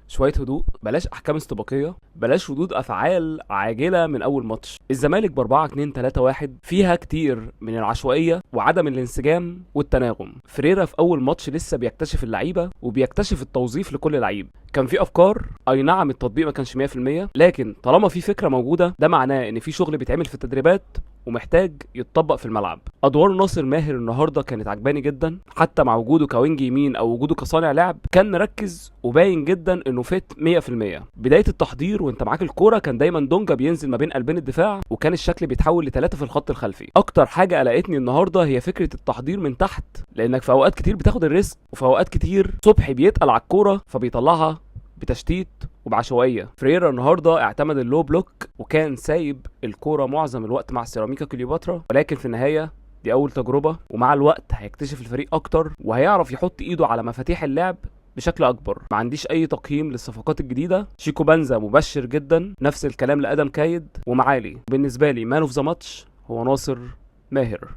شويه هدوء، بلاش احكام استباقيه، بلاش ردود افعال عاجله من اول ماتش. الزمالك ب 4-2-3-1 فيها كتير من العشوائيه وعدم الانسجام والتناغم. فريرا في اول ماتش لسه بيكتشف اللعيبه وبيكتشف التوظيف لكل لعيب. كان في افكار، اي نعم التطبيق ما كانش 100%، لكن طالما في فكره موجوده ده معناه ان في شغل بيتعمل في التدريبات ومحتاج يتطبق في الملعب. ادوار ناصر ماهر النهارده كانت عجباني جدا، حتى مع وجوده كوينج يمين او وجوده كصانع لعب كان مركز وباين جدا انه فت 100%. بدايه التحضير وانت معاك الكوره كان دايما دونجا بينزل ما بين قلبين الدفاع، وكان الشكل بيتحول لثلاثه في الخط الخلفي. اكتر حاجه قلقتني النهارده هي فكره التحضير من تحت، لانك في اوقات كتير بتاخد الريسك، وفي اوقات كتير صبحي بيتقل على الكوره فبيطلعها بتشتيت وبعشوائيه. فريرا النهارده اعتمد اللو بلوك وكان سايب الكوره معظم الوقت مع سيراميكا كليوباترا، ولكن في النهايه دي اول تجربه، ومع الوقت هيكتشف الفريق اكتر وهيعرف يحط ايده على مفاتيح اللعب بشكل اكبر. ما عنديش اي تقييم للصفقات الجديده. شيكو بنزا مبشر جدا، نفس الكلام لادم كايد ومعالي. بالنسبه لي مان اوف ذا ماتش هو ناصر ماهر.